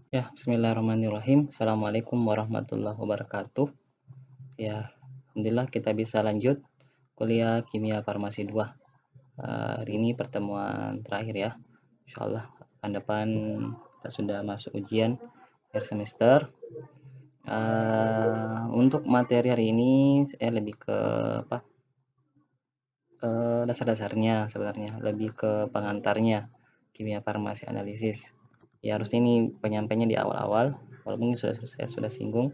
Ya, bismillahirrahmanirrahim. Assalamualaikum warahmatullahi wabarakatuh. Ya, alhamdulillah kita bisa lanjut kuliah kimia farmasi 2. Hari ini pertemuan terakhir ya. Insyaallah pekan depan kita sudah masuk ujian akhir semester. Untuk materi hari ini saya lebih ke dasar-dasarnya sebenarnya, lebih ke pengantarnya kimia farmasi analisis. Ya harusnya ini penyampaiannya di awal-awal, walaupun saya sudah singgung,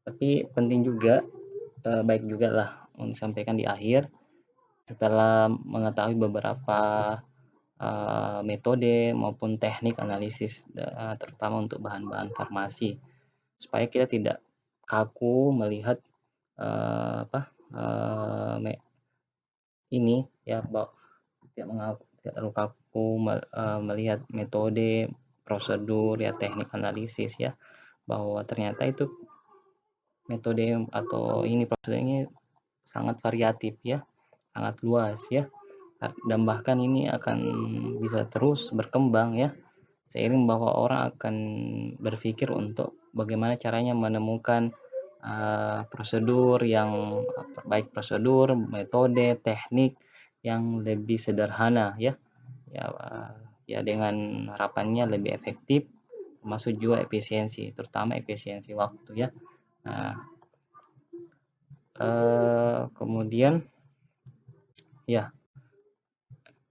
tapi penting juga, baik juga lah untuk disampaikan di akhir setelah mengetahui beberapa metode maupun teknik analisis, terutama untuk bahan-bahan farmasi, supaya kita tidak kaku melihat ini ya, tidak terlalu kaku melihat metode, prosedur ya, teknik analisis ya, bahwa ternyata itu metode atau ini prosedur ini sangat variatif ya, sangat luas ya, dan bahkan ini akan bisa terus berkembang ya, seiring bahwa orang akan berpikir untuk bagaimana caranya menemukan prosedur yang baik prosedur, metode, teknik yang lebih sederhana ya, ya dengan harapannya lebih efektif, termasuk juga efisiensi, terutama efisiensi waktu ya. Nah, kemudian ya,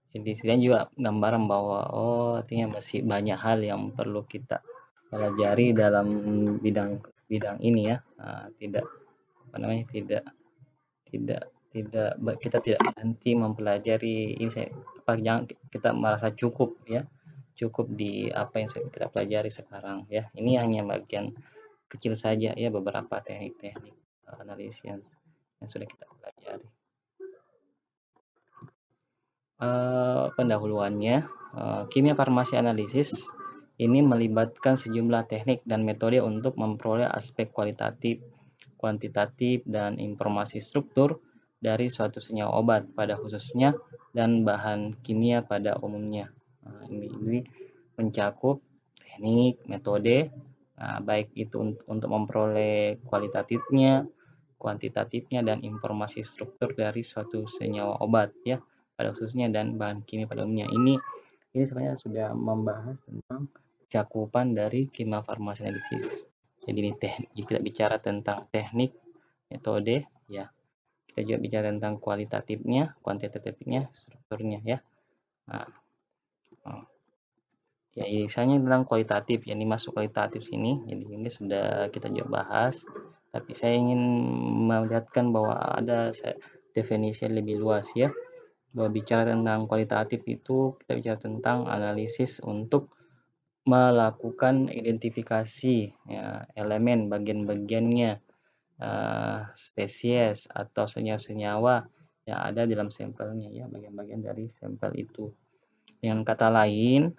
di sini juga gambaran bahwa artinya masih banyak hal yang perlu kita pelajari dalam bidang ini ya. Tidak kita tidak berhenti mempelajari ini, jangan kita merasa cukup ya, cukup di apa yang kita pelajari sekarang ya. Ini hanya bagian kecil saja ya, beberapa teknik-teknik analisis yang sudah kita pelajari. Pendahuluannya, kimia farmasi analisis ini melibatkan sejumlah teknik dan metode untuk memperoleh aspek kualitatif, kuantitatif, dan informasi struktur dari suatu senyawa obat pada khususnya dan bahan kimia pada umumnya. Ini mencakup teknik, metode, baik itu untuk memperoleh kualitatifnya, kuantitatifnya, dan informasi struktur dari suatu senyawa obat ya, pada khususnya dan bahan kimia pada umumnya. Ini sebenarnya sudah membahas tentang cakupan dari kimia farmasi analisis. Jadi ini kita bicara tentang teknik, metode ya, kita juga bicara tentang kualitatifnya, kuantitatifnya, strukturnya ya. Ya, misalnya tentang kualitatif, yang dimasuk kualitatif sini, jadi ini sudah kita juga bahas, tapi saya ingin melihatkan bahwa ada definisi lebih luas ya, bahwa bicara tentang kualitatif itu kita bicara tentang analisis untuk melakukan identifikasi ya, elemen, bagian-bagiannya, spesies atau senyawa-senyawa yang ada dalam sampelnya ya, bagian-bagian dari sampel itu. Dengan kata lain,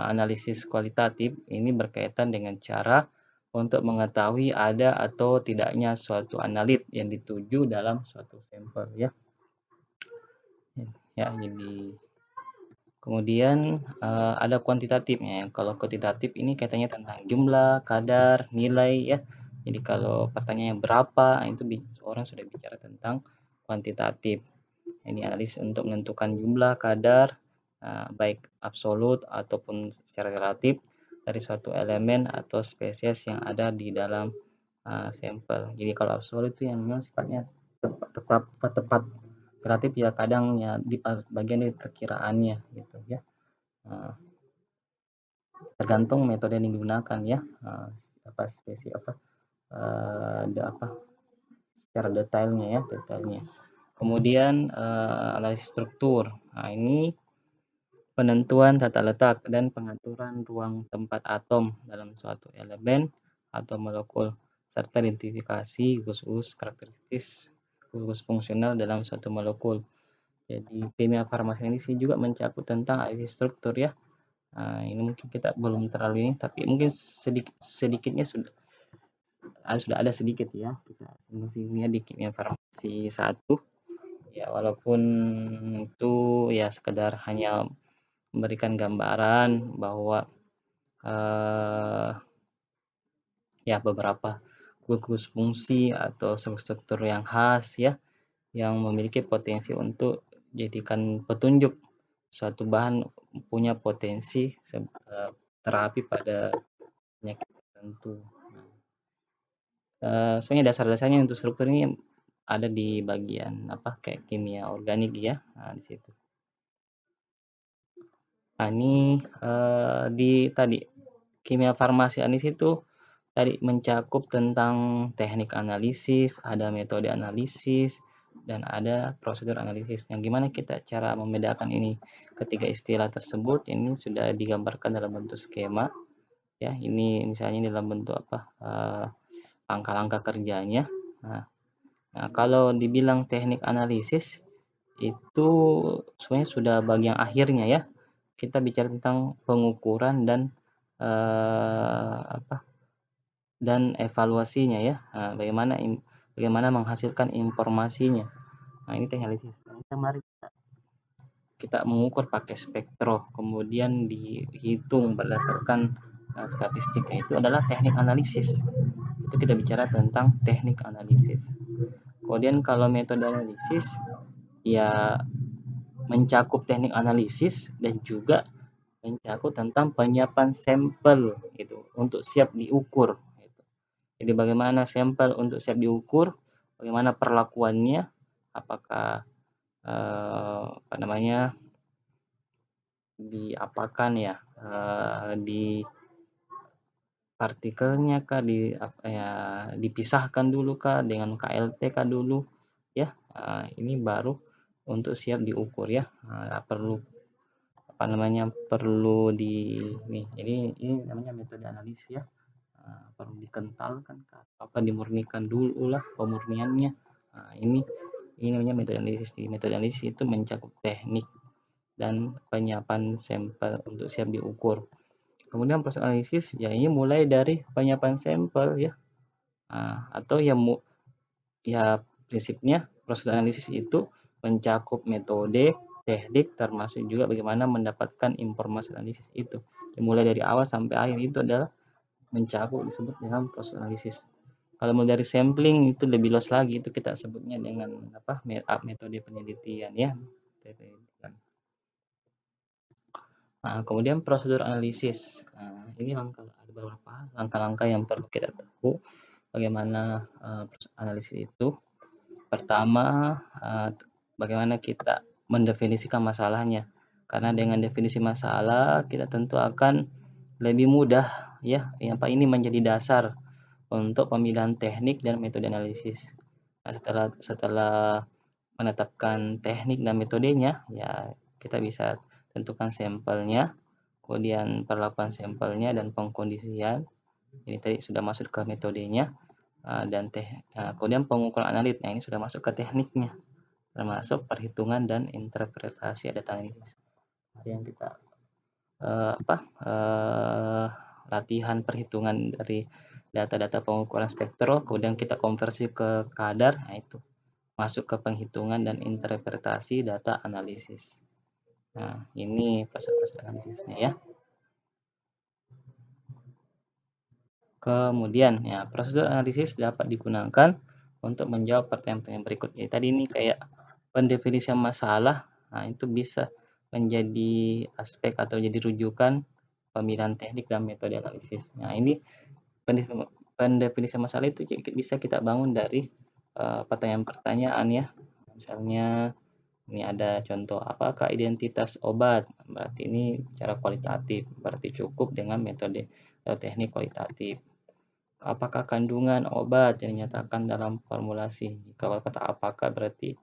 analisis kualitatif ini berkaitan dengan cara untuk mengetahui ada atau tidaknya suatu analit yang dituju dalam suatu sampel ya. Ya, jadi kemudian ada kuantitatifnya. Kalau kuantitatif ini kaitannya tentang jumlah, kadar, nilai ya. Jadi kalau pertanyaannya berapa, itu orang sudah bicara tentang kuantitatif. Ini analis untuk menentukan jumlah, kadar, baik absolut ataupun secara relatif dari suatu elemen atau spesies yang ada di dalam sampel. Jadi kalau absolut itu yang memang sifatnya tepat, relatif ya kadang ya di bagian dari perkiraannya gitu ya. Tergantung metode yang digunakan ya, secara detailnya. Kemudian analisis struktur. Nah, ini penentuan tata letak dan pengaturan ruang tempat atom dalam suatu elemen atau molekul, serta identifikasi khusus karakteristik khusus fungsional dalam suatu molekul. Jadi kimia farmasi ini sih juga mencakup tentang analisis struktur ya. Ini mungkin kita belum terlalu ini, tapi mungkin sedikitnya sudah ada sedikit ya, kita di kimia farmasi 1. Ya walaupun itu ya sekedar hanya memberikan gambaran bahwa, eee, ya beberapa gugus fungsi atau struktur yang khas ya, yang memiliki potensi untuk jadikan petunjuk suatu bahan punya potensi terapi pada penyakit tertentu. Sebenarnya dasar-dasarnya untuk struktur ini ada di bagian apa, kayak kimia organik ya, nah di situ. Nah ini, di tadi kimia farmasi Anis itu tadi mencakup tentang teknik analisis, ada metode analisis, dan ada prosedur analisis. Yang gimana kita cara membedakan ini? Ketiga istilah tersebut ini sudah digambarkan dalam bentuk skema ya. Ini misalnya dalam bentuk apa? Langkah-langkah kerjanya. Nah, kalau dibilang teknik analisis itu sebenarnya sudah bagian akhirnya ya. Kita bicara tentang pengukuran dan apa dan evaluasinya ya. Nah, bagaimana menghasilkan informasinya. Nah, ini teknik analisis. Nah, mari kita mengukur pakai spektro, kemudian dihitung berdasarkan statistiknya itu adalah teknik analisis. Itu kita bicara tentang teknik analisis. Kemudian kalau metode analisis ya mencakup teknik analisis dan juga mencakup tentang penyiapan sampel gitu untuk siap diukur gitu. Jadi bagaimana sampel untuk siap diukur, bagaimana perlakuannya, apakah apa namanya diapakan ya, di partikelnya kah, ya, dipisahkan dulu kah dengan KLT kah dulu ya. Ini baru untuk siap diukur ya. Perlu apa namanya perlu di nih ini namanya metode analisis ya. Perlu dikentalkan kah, apa dimurnikan dulu lah pemurniannya. Ini namanya metode analisis. Di metode analisis itu mencakup teknik dan penyiapan sampel untuk siap diukur. Kemudian proses analisis ya ini mulai dari penyiapan sampel ya. Atau ya prinsipnya proses analisis itu mencakup metode, teknik, termasuk juga bagaimana mendapatkan informasi analisis itu. Mulai dari awal sampai akhir itu adalah mencakup disebut dengan proses analisis. Kalau mulai dari sampling itu lebih luas lagi, itu kita sebutnya dengan apa, metode penelitian ya. Nah, kemudian prosedur analisis. Ini ada beberapa langkah-langkah yang perlu kita tahu bagaimana analisis itu. Pertama, bagaimana kita mendefinisikan masalahnya. Karena dengan definisi masalah kita tentu akan lebih mudah ya. Yang ini menjadi dasar untuk pemilihan teknik dan metode analisis. Nah, setelah menetapkan teknik dan metodenya, ya kita bisa tentukan sampelnya, kemudian perlakuan sampelnya dan pengkondisian. Ini tadi sudah masuk ke metodenya dan kemudian pengukuran analit. Nah, ini sudah masuk ke tekniknya, termasuk perhitungan dan interpretasi data analisis. Yang kita latihan perhitungan dari data-data pengukuran spektro, kemudian kita konversi ke kadar, nah itu masuk ke penghitungan dan interpretasi data analisis. Nah, ini proses-proses analisisnya ya. Kemudian ya, prosedur analisis dapat digunakan untuk menjawab pertanyaan-pertanyaan berikutnya. Tadi ini kayak pendefinisian masalah, nah itu bisa menjadi aspek atau jadi rujukan pemilihan teknik dan metode analisis. Nah, ini pendefinisian masalah itu bisa kita bangun dari pertanyaan-pertanyaan ya. Misalnya ini ada contoh, apakah identitas obat? Berarti ini cara kualitatif, berarti cukup dengan metode teknik kualitatif. Apakah kandungan obat yang dinyatakan dalam formulasi? Kalau kata apakah berarti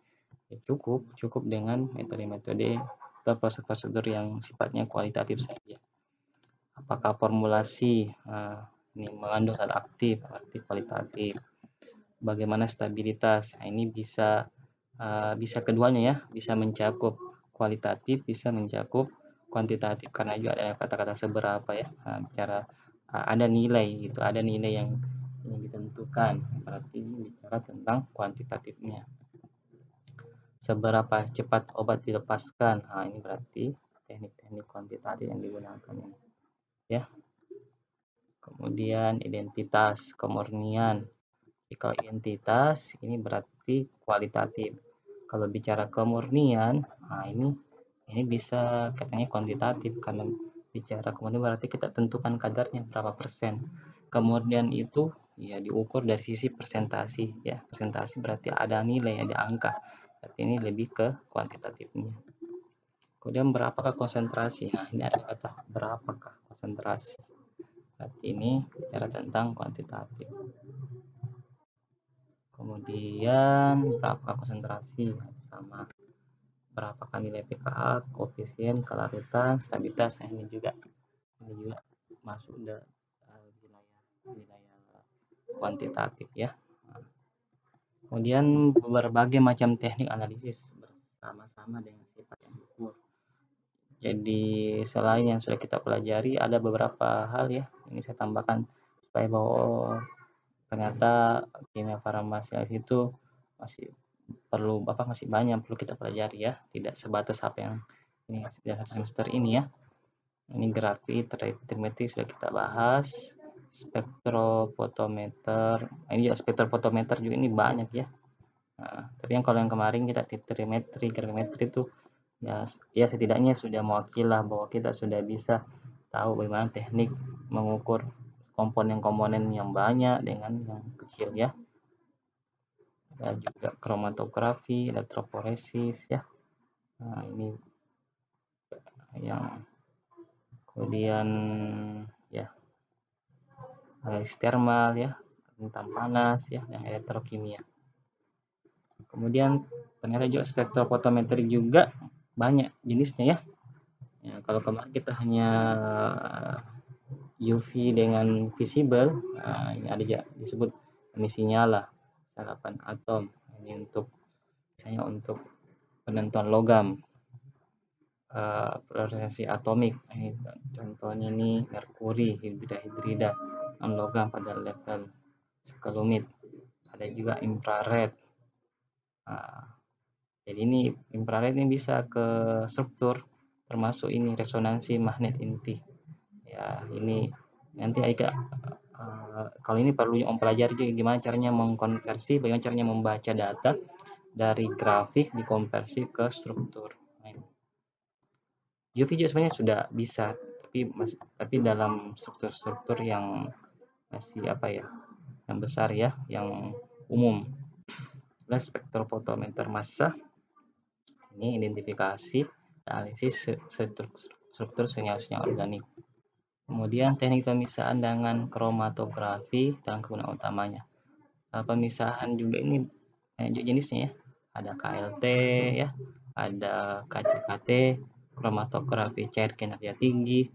ya cukup dengan metode-metode atau prosedur yang sifatnya kualitatif saja. Apakah formulasi ini mengandung zat aktif, berarti kualitatif. Bagaimana stabilitas? Nah, ini bisa keduanya ya, bisa mencakup kualitatif, bisa mencakup kuantitatif karena juga ada kata-kata seberapa ya. Bicara ada nilai gitu, ada nilai yang ditentukan. Berarti ini bicara tentang kuantitatifnya. seberapa cepat obat dilepaskan. Nah, ini berarti teknik-teknik kuantitatif yang digunakan ini. Ya. Kemudian identitas, kemurnian. Kalau identitas ini berarti kualitatif. Kalau bicara kemurnian, nah ini bisa katanya kuantitatif, karena bicara kemurnian berarti kita tentukan kadarnya berapa persen. Kemurnian itu ya diukur dari sisi persentasi ya. Persentasi berarti ada nilai, ada angka. Berarti ini lebih ke kuantitatifnya. Kemudian berapakah konsentrasi? Nah, ini ada kata berapakah konsentrasi. Berarti ini bicara tentang kuantitatif. Kemudian berapakah konsentrasi sama berapakah nilai pKa, koefisien, kaloritas, stabilitas. Nah, ini juga masuk wilayah kuantitatif ya. Kemudian berbagai macam teknik analisis bersama-sama dengan sifat yang diukur. Jadi selain yang sudah kita pelajari, ada beberapa hal ya. Ini saya tambahkan supaya bahwa ternyata kimia farmasi itu masih masih banyak perlu kita pelajari ya. Tidak sebatas apa yang ini satu semester ini ya. Ini grafik, trimetri sudah kita bahas, spektrofotometer. Ini juga spektrofotometer juga ini banyak ya. Nah, tapi kalau yang kemarin kita trimetri, gravimetri itu ya setidaknya sudah mewakili bahwa kita sudah bisa tahu bagaimana teknik mengukur komponen-komponen yang banyak dengan yang kecil ya. Dan juga kromatografi, elektroforesis ya. Nah, ini yang kemudian ya analisis thermal ya, tentang panas ya, yang elektrokimia. Kemudian ternyata juga spektrofotometri juga banyak jenisnya ya. Ya, kalau kemarin kita hanya UV dengan visible, nah, ini ada juga disebut emisi nyala, sarapan atom. Ini untuk misalnya untuk penentuan logam, fluoresensi atomik. Ini contohnya ini merkuri, hidrida, non logam pada level sekelumit. Ada juga infrared. Nah, jadi ini infrared ini bisa ke struktur, termasuk ini resonansi magnet inti. Ya, ini nanti kalau ini perlu mempelajari juga gimana caranya mengkonversi, bagaimana caranya membaca data dari grafik dikonversi ke struktur. UV juga sebenarnya sudah bisa, tapi dalam struktur-struktur yang masih yang besar ya, yang umum. Spektrofotometer massa ini identifikasi analisis struktur senyawa-senyawa organik. Kemudian teknik pemisahan dengan kromatografi dan kegunaan utamanya. Pemisahan juga ini jenisnya ya. Ada KLT ya, ada KCKT, kromatografi cair kinerja tinggi,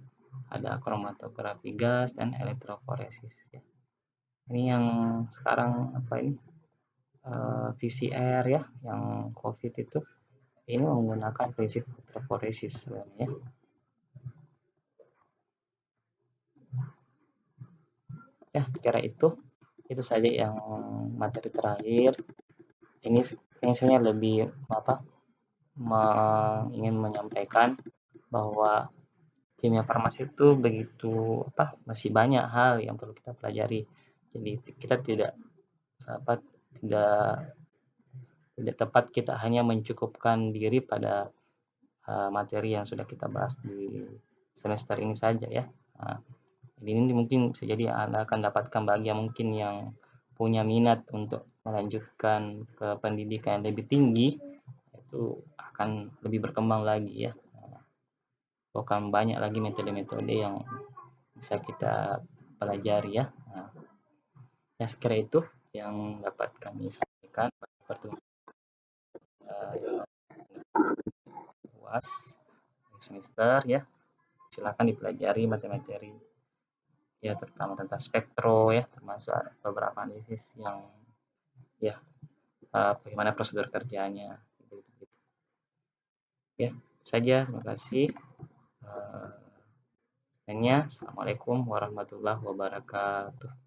ada kromatografi gas dan elektroforesis ya. Ini yang sekarang PCR ya, yang COVID itu ini menggunakan prinsip elektroforesis sebenarnya. Ya, kira itu saja yang materi terakhir. Ini saya lebih ingin menyampaikan bahwa kimia farmasi itu begitu masih banyak hal yang perlu kita pelajari. Jadi kita tidak tepat kita hanya mencukupkan diri pada materi yang sudah kita bahas di semester ini saja ya. Nah, ini mungkin bisa jadi Anda akan dapatkan bagi yang mungkin yang punya minat untuk melanjutkan ke pendidikan yang lebih tinggi, itu akan lebih berkembang lagi ya. Akan banyak lagi metode-metode yang bisa kita pelajari ya. Nah, ya sekira itu yang dapat kami sampaikan pada pertemuan UAS semester ya. Silakan dipelajari materi-materi ya, terutama tentang spektro ya, termasuk beberapa analisis yang ya bagaimana prosedur kerjanya gitu. Ya saja, terima kasih. Assalamualaikum warahmatullahi wabarakatuh.